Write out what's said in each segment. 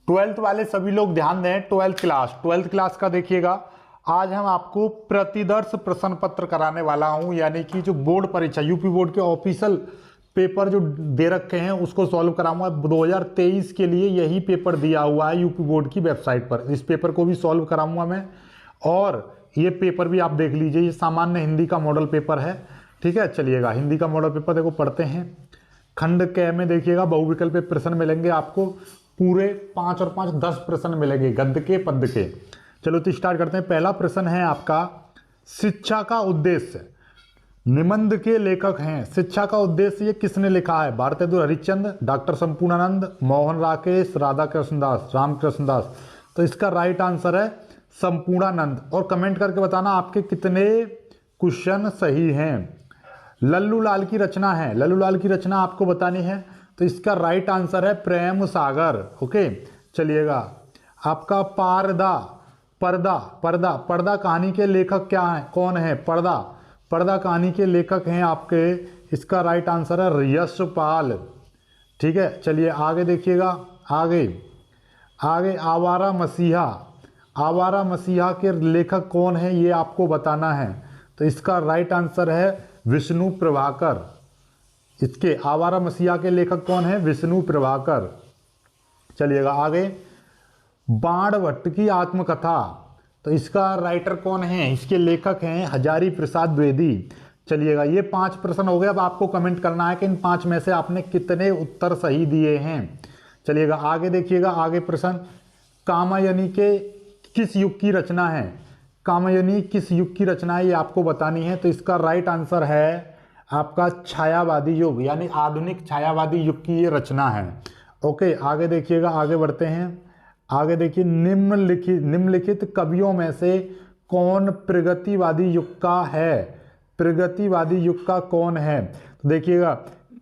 Twelfth वाले सभी लोग ध्यान दें, ट्वेल्थ क्लास का देखिएगा। आज हम आपको प्रतिदर्श प्रश्न पत्र कराने वाला हूं, यानी कि जो बोर्ड परीक्षा यूपी बोर्ड के ऑफिशियल पेपर जो दे रखे हैं उसको सॉल्व कराऊंगा। 2023 के लिए यही पेपर दिया हुआ है यूपी बोर्ड की वेबसाइट पर, इस पेपर को भी सॉल्व कराऊंगा मैं। और ये पेपर भी आप देख लीजिए, ये सामान्य हिंदी का मॉडल पेपर है, ठीक है। चलिएगा हिंदी का मॉडल पेपर देखो पढ़ते हैं। खंड क में देखिएगा बहुविकल्पीय प्रश्न मिलेंगे आपको, पूरे 5 और 5 10 प्रश्न मिलेंगे गद्य के पद्य के। चलो तो स्टार्ट करते हैं। पहला प्रश्न है आपका, शिक्षा का उद्देश्य। निबंध के लेखक हैं, शिक्षा का उद्देश्य ये किसने लिखा है? भारतेंदु हरिश्चंद्र, डॉक्टर संपूर्णानंद, मोहन राकेश, राधा कृष्ण दास, रामकृष्ण दास। तो इसका राइट आंसर है संपूर्णानंद। और कमेंट करके बताना आपके कितने क्वेश्चन सही हैं। लल्लू लाल की रचना है, लल्लू लाल की रचना आपको बतानी है, तो इसका राइट आंसर है प्रेम सागर। ओके चलिएगा, आपका पर्दा कहानी के लेखक क्या है, कौन है? पर्दा कहानी के लेखक हैं आपके, इसका राइट आंसर है यशपाल। ठीक है चलिए आगे देखिएगा। आगे आवारा मसीहा के लेखक कौन है ये आपको बताना है, तो इसका राइट आंसर है विष्णु प्रभाकर। इसके आवारा मसीहा के लेखक कौन है? विष्णु प्रभाकर। चलिएगा आगे, बाणभट्ट की आत्मकथा, तो इसका राइटर कौन है? इसके लेखक हैं हजारी प्रसाद द्विवेदी। चलिएगा ये 5 प्रश्न हो गए। अब आपको कमेंट करना है कि इन 5 में से आपने कितने उत्तर सही दिए हैं। चलिएगा आगे देखिएगा। आगे प्रश्न, कामायनी के किस युग की रचना है? कामायनी किस युग की रचना है ये आपको बतानी है, तो इसका राइट आंसर है आपका छायावादी युग, यानी आधुनिक छायावादी युग की ये रचना है। ओके आगे देखिएगा, आगे बढ़ते हैं। आगे देखिए, निम्नलिखित कवियों में से कौन प्रगतिवादी युग का है? प्रगतिवादी युग का कौन है? तो देखिएगा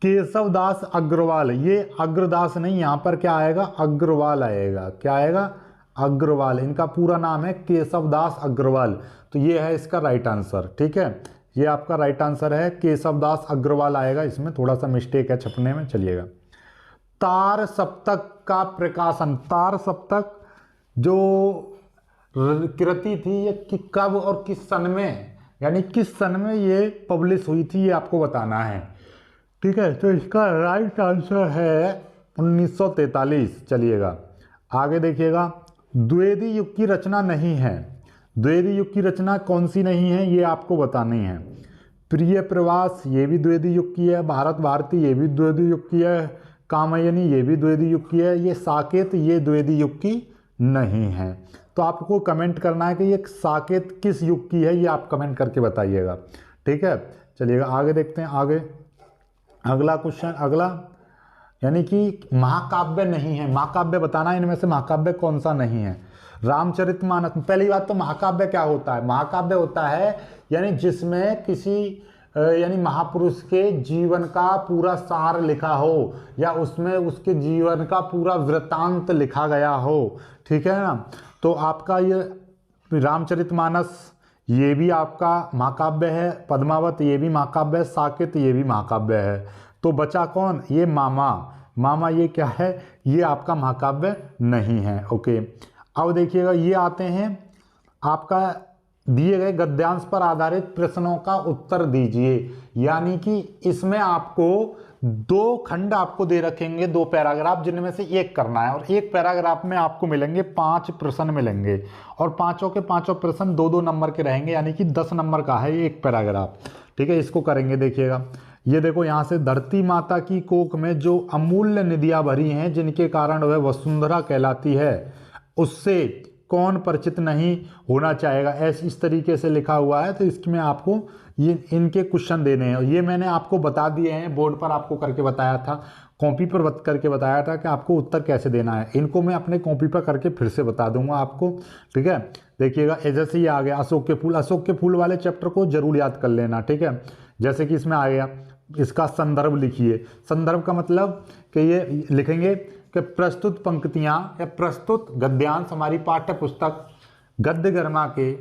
केशवदास अग्रवाल, ये अग्रदास नहीं, यहाँ पर क्या आएगा? अग्रवाल आएगा। क्या आएगा? अग्रवाल। इनका पूरा नाम है केशवदास अग्रवाल, तो ये है इसका राइट आंसर। ठीक है, ये आपका राइट आंसर है केशवदास अग्रवाल आएगा, इसमें थोड़ा सा मिस्टेक है छपने में। चलिएगा, तार सप्तक का प्रकाशन, तार सप्तक जो कृति थी ये कब और किस सन में, यानी किस सन में ये पब्लिश हुई थी, ये आपको बताना है। ठीक है, तो इसका राइट आंसर है 1943। चलिएगा आगे देखिएगा, द्विवेदी युग की रचना नहीं है। द्विवेदी युग की रचना कौन सी नहीं है ये आपको बतानी है। प्रिय प्रवास ये भी द्विवेदी युग की है, भारत भारती ये भी द्विवेदी युग की है, कामायनी ये भी द्विवेदी युग की है, ये साकेत ये द्विवेदी युग की नहीं है। तो आपको कमेंट करना है कि ये साकेत किस युग की है, ये आप कमेंट करके बताइएगा। ठीक है चलिएगा आगे देखते हैं। आगे अगला क्वेश्चन, अगला यानी कि महाकाव्य नहीं है, महाकाव्य बताना है इनमें से महाकाव्य कौन सा नहीं है। रामचरितमानस, पहली बात तो महाकाव्य क्या होता है? महाकाव्य होता है यानी जिसमें किसी यानी महापुरुष के जीवन का पूरा सार लिखा हो, या उसमें उसके जीवन का पूरा वृत्तांत लिखा गया हो। ठीक है ना, तो आपका ये रामचरितमानस ये भी आपका महाकाव्य है, पद्मावत ये भी महाकाव्य है, साकेत ये भी महाकाव्य है। तो बचा कौन? ये मामा ये क्या है? ये आपका महाकाव्य नहीं है। ओके अब देखिएगा, ये आते हैं आपका दिए गए गद्यांश पर आधारित प्रश्नों का उत्तर दीजिए, यानी कि इसमें आपको 2 खंड आपको दे रखेंगे, 2 पैराग्राफ, जिनमें से एक करना है, और एक पैराग्राफ में आपको मिलेंगे 5 प्रश्न मिलेंगे, और पांचों के पांचों प्रश्न 2-2 नंबर के रहेंगे, यानी कि 10 नंबर का है एक पैराग्राफ। ठीक है, इसको करेंगे। देखिएगा ये देखो, यहाँ से धरती माता की कोख में जो अमूल्य निधियां भरी हैं, जिनके कारण वह वसुंधरा कहलाती है, उससे कौन परिचित नहीं होना चाहेगा, ऐसे इस तरीके से लिखा हुआ है। तो इसमें आपको ये इनके क्वेश्चन देने हैं, ये मैंने आपको बता दिए हैं, बोर्ड पर आपको करके बताया था, कॉपी पर करके बताया था कि आपको उत्तर कैसे देना है। इनको मैं अपने कॉपी पर करके फिर से बता दूंगा आपको। ठीक है, देखिएगा जैसे ये आ गया अशोक के फूल वाले चैप्टर को जरूर याद कर लेना। ठीक है, जैसे कि इसमें आ गया, इसका संदर्भ लिखिए। संदर्भ का मतलब कि ये लिखेंगे कि प्रस्तुत पंक्तियां या प्रस्तुत गद्यांश हमारी पाठ्य पुस्तक गद्य गर्मा के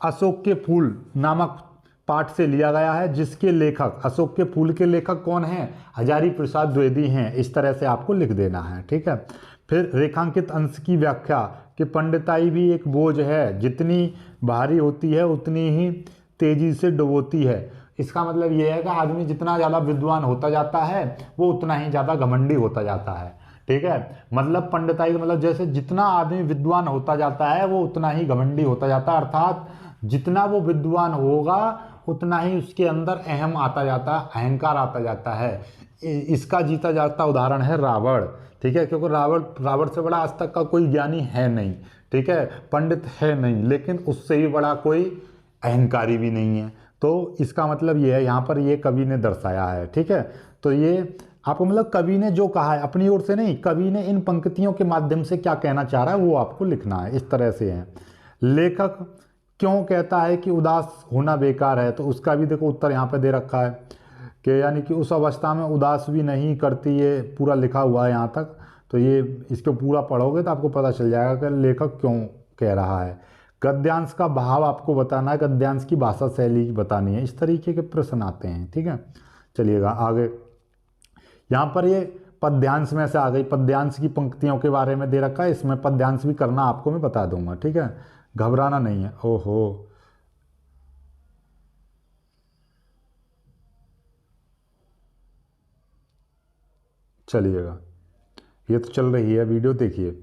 अशोक के फूल नामक पाठ से लिया गया है, जिसके लेखक अशोक के फूल के लेखक कौन हैं? हजारी प्रसाद द्विवेदी हैं। इस तरह से आपको लिख देना है। ठीक है, फिर रेखांकित अंश की व्याख्या कि पंडिताई भी एक बोझ है, जितनी भारी होती है उतनी ही तेजी से डुबोती है। इसका मतलब ये है कि आदमी जितना ज़्यादा विद्वान होता जाता है वो उतना ही ज़्यादा घमंडी होता जाता है। ठीक है, मतलब पंडिताई का मतलब जैसे जितना आदमी विद्वान होता जाता है वो उतना ही घमंडी होता जाता है, अर्थात जितना वो विद्वान होगा उतना ही उसके अंदर अहम आता जाता है, अहंकार आता जाता है। इसका जीता जाता उदाहरण है रावण। ठीक है, क्योंकि रावण से बड़ा आज तक का कोई ज्ञानी है नहीं। ठीक है, पंडित है नहीं, लेकिन उससे भी बड़ा कोई अहंकारी भी नहीं है। तो इसका मतलब ये है, यहाँ पर ये कवि ने दर्शाया है। ठीक है, तो ये आपको मतलब कवि ने जो कहा है अपनी ओर से नहीं, कवि ने इन पंक्तियों के माध्यम से क्या कहना चाह रहा है वो आपको लिखना है। इस तरह से है, लेखक क्यों कहता है कि उदास होना बेकार है, तो उसका भी देखो उत्तर यहाँ पे दे रखा है कि यानी कि उस अवस्था में उदास भी नहीं करती, ये पूरा लिखा हुआ है यहाँ तक। तो ये इसको पूरा पढ़ोगे तो आपको पता चल जाएगा कि लेखक क्यों कह रहा है। गद्यांश का भाव आपको बताना है, गद्यांश की भाषा शैली बतानी है। इस तरीके के प्रश्न आते हैं। ठीक है, चलिएगा आगे। यहाँ पर ये पद्यांश में से आ गई, पद्यांश की पंक्तियों के बारे में दे रखा है, इसमें पद्यांश भी करना आपको मैं बता दूंगा। ठीक है, घबराना नहीं है। ओहो, चलिएगा, ये तो चल रही है वीडियो, देखिए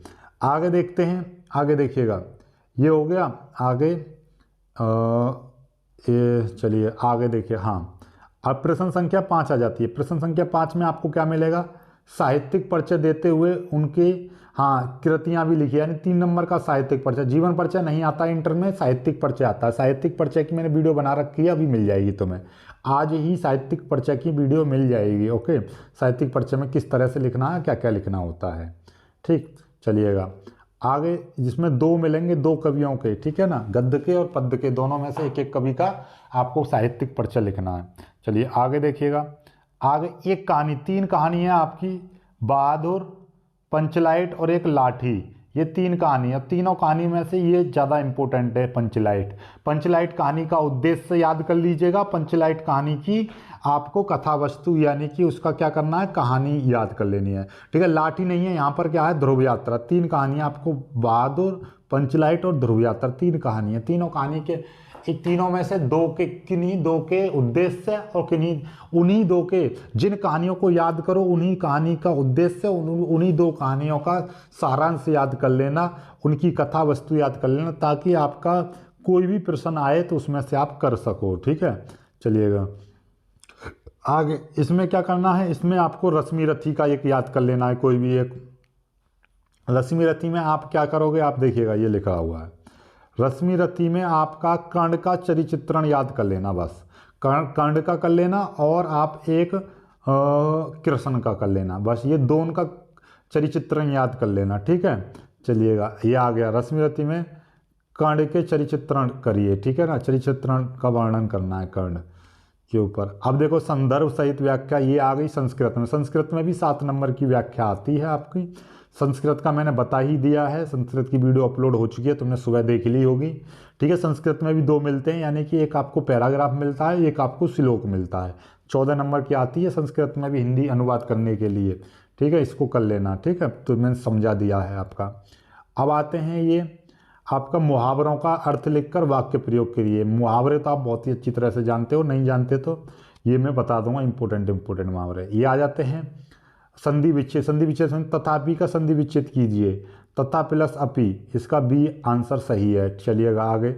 आगे देखते हैं। आगे देखिएगा, ये हो गया आगे। ये चलिए आगे देखिए। हाँ, अब प्रश्न संख्या 5 आ जाती है। प्रश्न संख्या 5 में आपको क्या मिलेगा, साहित्यिक परिचय देते हुए उनके हाँ कृतियां भी लिखी, यानी 3 नंबर का साहित्यिक परिचय। जीवन परिचय नहीं आता इंटर में, साहित्यिक परिचय आता है। साहित्यिक परिचय की मैंने वीडियो बना रखी है, अभी मिल जाएगी तुम्हें, आज ही साहित्यिक परिचय की वीडियो मिल जाएगी। ओके, साहित्यिक परिचय में किस तरह से लिखना है, क्या क्या लिखना होता है। ठीक, चलिएगा आगे, जिसमें 2 मिलेंगे, 2 कवियों के। ठीक है ना, गद्य के और पद्य के, दोनों में से एक एक कवि का आपको साहित्यिक परिचय लिखना है। चलिए आगे देखिएगा। आगे एक कहानी, 3 कहानी है आपकी, बहादुर, पंचलाइट और एक लाठी। ये 3 कहानी है, तीनों कहानी में से ये ज़्यादा इंपॉर्टेंट है पंचलाइट। पंचलाइट कहानी का उद्देश्य याद कर लीजिएगा। पंचलाइट कहानी की आपको कथा वस्तु यानी कि उसका क्या करना है, कहानी याद कर लेनी है। ठीक है, लाठी नहीं है यहाँ पर, क्या है, ध्रुव यात्रा। 3 कहानियाँ आपको, बहादुर, पंचलाइट और ध्रुव यात्रा, 3 कहानी है। तीनों कहानी के तीनों में से किन्हीं 2 के उद्देश्य और उन्हीं 2 के, जिन कहानियों को याद करो उन्हीं कहानी का उद्देश्य, उन्हीं 2 कहानियों का सारांश याद कर लेना, उनकी कथा वस्तु याद कर लेना, ताकि आपका कोई भी प्रश्न आए तो उसमें से आप कर सको। ठीक है, चलिएगा आगे। इसमें क्या करना है, इसमें आपको रश्मि रथी का एक याद कर लेना है, कोई भी एक। रश्मि रथी में आप क्या करोगे, आप देखिएगा ये लिखा हुआ है। रश्मि रथी में आपका कर्ण का चरिचित्रण याद कर लेना, बस कर्ण का कर लेना, और आप एक कृष्ण का कर लेना, बस ये दोनों का चरिचित्रण याद कर लेना। ठीक है, चलिएगा ये आ गया। रश्मि रथी में कर्ण के चरिचित्रण करिए। ठीक है ना, चरिचित्रण का वर्णन करना है कर्ण के ऊपर। अब देखो संदर्भ सहित व्याख्या, ये आ गई संस्कृत में। संस्कृत में भी 7 नंबर की व्याख्या आती है आपकी। संस्कृत का मैंने बता ही दिया है, संस्कृत की वीडियो अपलोड हो चुकी है, तुमने सुबह देख ली होगी। ठीक है, संस्कृत में भी 2 मिलते हैं, यानी कि एक आपको पैराग्राफ मिलता है, एक आपको श्लोक मिलता है। 14 नंबर की आती है संस्कृत में भी, हिंदी अनुवाद करने के लिए। ठीक है, इसको कर लेना। ठीक है, तो मैंने समझा दिया है आपका। अब आते हैं ये आपका मुहावरों का अर्थ लिखकर वाक्य प्रयोग करिए। मुहावरे तो आप बहुत ही अच्छी तरह से जानते हो, नहीं जानते तो ये मैं बता दूंगा, इंपॉर्टेंट मुहावरे ये आ जाते हैं। संधि विच्छेद, संधि विच्छेद तथापि का संधि विच्छेद कीजिए, तथा प्लस अपि, इसका बी आंसर सही है। चलिएगा आगे।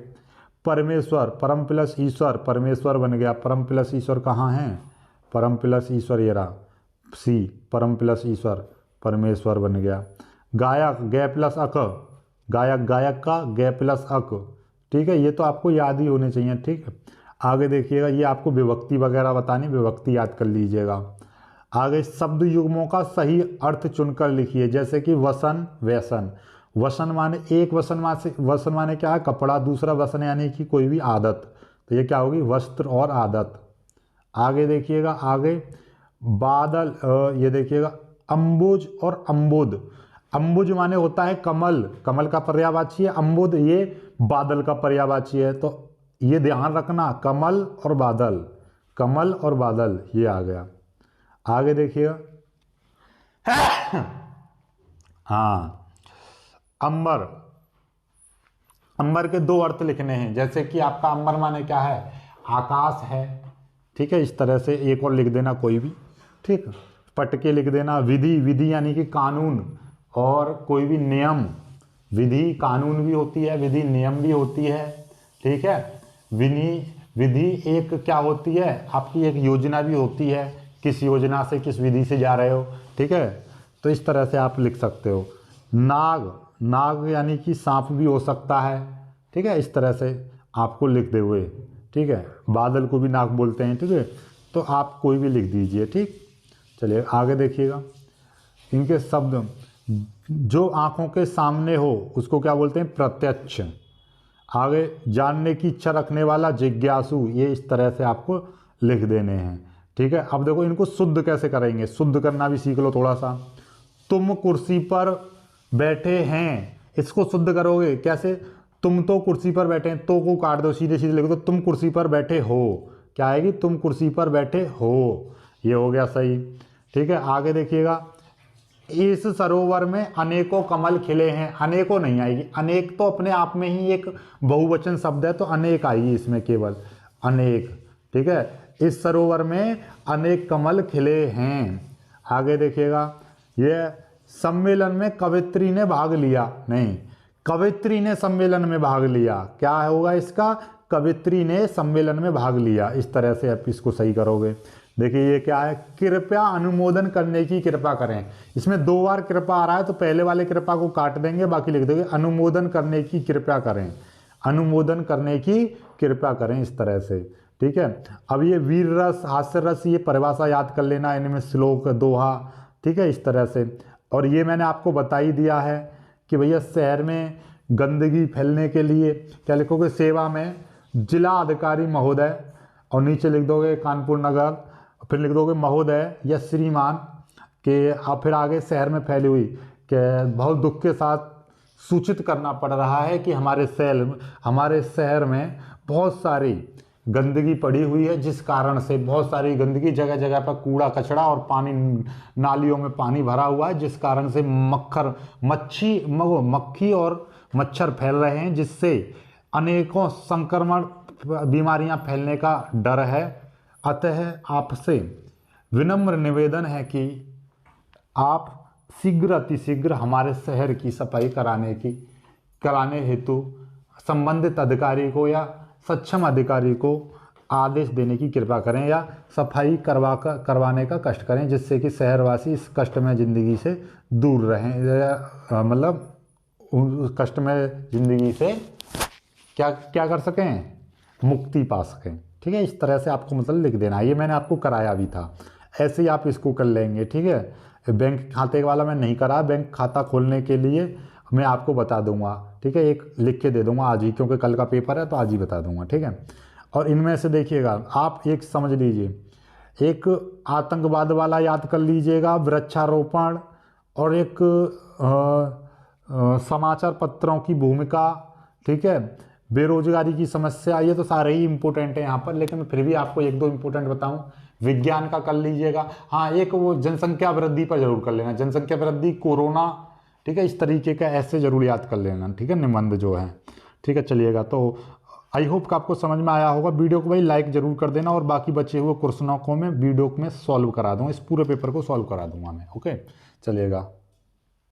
परमेश्वर, परम प्लस ईश्वर, परमेश्वर बन गया। परम प्लस ईश्वर कहाँ है, परम प्लस ईश्वर ये रहा, सी, परम प्लस ईश्वर, परमेश्वर बन गया। गायक, गै प्लस अक, गायक, गायक का गै प्लस अक। ठीक है, ये तो आपको याद ही होने चाहिए। ठीक है, आगे देखिएगा, ये आपको विभक्ति वगैरह बतानी, विभक्ति याद कर लीजिएगा। आगे शब्द युग्मों का सही अर्थ चुनकर लिखिए, जैसे कि वसन, व्यसन। वसन माने एक वसन माने क्या है, कपड़ा। दूसरा वसन यानी कि कोई भी आदत, तो ये क्या होगी, वस्त्र और आदत। आगे देखिएगा, आगे बादल, ये देखिएगा अम्बुज और अम्बुद। अम्बुज माने होता है कमल, कमल का पर्यायवाची है। अम्बुद ये बादल का पर्यायवाची है, तो ये ध्यान रखना, कमल और बादल, कमल और बादल, ये आ गया। आगे देखिएगा, हाँ, अंबर, अंबर के दो अर्थ लिखने हैं। जैसे कि आपका अंबर माने क्या है, आकाश है, ठीक है, इस तरह से एक और लिख देना कोई भी, ठीक। पट के लिख देना विधि, विधि यानी कि कानून और कोई भी नियम, विधि कानून भी होती है, विधि नियम भी होती है, ठीक है। विधि एक क्या होती है, आपकी एक योजना भी होती है, किस योजना से किस विधि से जा रहे हो, ठीक है। तो इस तरह से आप लिख सकते हो। नाग, नाग यानी कि सांप भी हो सकता है, ठीक है, इस तरह से आपको लिख दे हुए, ठीक है। बादल को भी नाग बोलते हैं, ठीक है। तो आप कोई भी लिख दीजिए, ठीक। चलिए आगे देखिएगा। इनके शब्द, जो आंखों के सामने हो उसको क्या बोलते हैं, प्रत्यक्ष। आगे, जानने की इच्छा रखने वाला, जिज्ञासु, ये इस तरह से आपको लिख देने हैं, ठीक है। अब देखो इनको शुद्ध कैसे करेंगे, शुद्ध करना भी सीख लो थोड़ा सा। तुम कुर्सी पर बैठे हैं, इसको शुद्ध करोगे कैसे, तुम तो कुर्सी पर बैठे हैं, तो को काट दो, सीधे सीधे लिख दो, तुम कुर्सी पर बैठे हो, क्या आएगी, तुम कुर्सी पर बैठे हो, ये हो गया सही, ठीक है। आगे देखिएगा, इस सरोवर में अनेकों कमल खिले हैं, अनेकों नहीं आएगी, अनेक तो अपने आप में ही एक बहुवचन शब्द है, तो अनेक आएगी इसमें, केवल अनेक, ठीक है। इस सरोवर में अनेक कमल खिले हैं। आगे देखिएगा, ये सम्मेलन में कवित्री ने भाग लिया, नहीं, कवित्री ने सम्मेलन में भाग लिया, क्या होगा इसका, कवित्री ने सम्मेलन में भाग लिया, इस तरह से आप इसको सही करोगे। देखिए ये क्या है, कृपया अनुमोदन करने की कृपा करें, इसमें दो बार कृपा आ रहा है, तो पहले वाले कृपा को काट देंगे, बाकी लिख देंगे अनुमोदन करने की कृपया करें, अनुमोदन करने की कृपा करें, इस तरह से, ठीक है। अब ये वीर रस, हास्य रस, ये परिभाषा याद कर लेना, इनमें श्लोक, दोहा, ठीक है, इस तरह से। और ये मैंने आपको बता ही दिया है कि भैया शहर में गंदगी फैलने के लिए क्या लिखोगे, सेवा में जिला अधिकारी महोदय, और नीचे लिख दोगे कानपुर नगर, फिर लिख दोगे महोदय या श्रीमान के, और फिर आगे शहर में फैली हुई, कि बहुत दुख के साथ सूचित करना पड़ रहा है कि हमारे शहर में बहुत सारी गंदगी पड़ी हुई है, जिस कारण से बहुत सारी गंदगी, जगह जगह पर कूड़ा कचरा और पानी, नालियों में पानी भरा हुआ है, जिस कारण से मक्खी और मच्छर फैल रहे हैं, जिससे अनेकों संक्रमण बीमारियां फैलने का डर है। अतः आपसे विनम्र निवेदन है कि आप शीघ्र अतिशीघ्र हमारे शहर की सफाई कराने हेतु संबंधित अधिकारी को या सक्षम अधिकारी को आदेश देने की कृपा करें, या सफाई करवाने का कष्ट करें, जिससे कि शहरवासी इस कष्टमय ज़िंदगी से दूर रहें, मतलब उस कष्टमय ज़िंदगी से क्या कर सकें, मुक्ति पा सकें, ठीक है। इस तरह से आपको मतलब लिख देना है, ये मैंने आपको कराया भी था, ऐसे ही आप इसको कर लेंगे, ठीक है। बैंक खाते वाला मैं नहीं करा, बैंक खाता खोलने के लिए मैं आपको बता दूंगा, ठीक है, एक लिख के दे दूंगा आज ही, क्योंकि कल का पेपर है तो आज ही बता दूंगा, ठीक है। और इनमें से देखिएगा, आप एक समझ लीजिए, एक आतंकवाद वाला याद कर लीजिएगा, वृक्षारोपण, और एक समाचार पत्रों की भूमिका, ठीक है, बेरोजगारी की समस्या, ये तो सारे ही इंपॉर्टेंट है यहाँ पर, लेकिन फिर भी आपको एक दो इंपॉर्टेंट बताऊं। विज्ञान का कर लीजिएगा, हाँ, एक वो जनसंख्या वृद्धि पर जरूर कर लेना, जनसंख्या वृद्धि, कोरोना, ठीक है, इस तरीके का ऐसे जरूर याद कर लेना, ठीक है, निबंध जो है, ठीक है। चलिएगा, तो आई होप कि आपको समझ में आया होगा। वीडियो को भाई लाइक जरूर कर देना, और बाकी बचे हुए क्वेश्चनों को मैं वीडियो में सॉल्व करा दूँगा, इस पूरे पेपर को सॉल्व करा दूंगा मैं, ओके। चलिएगा।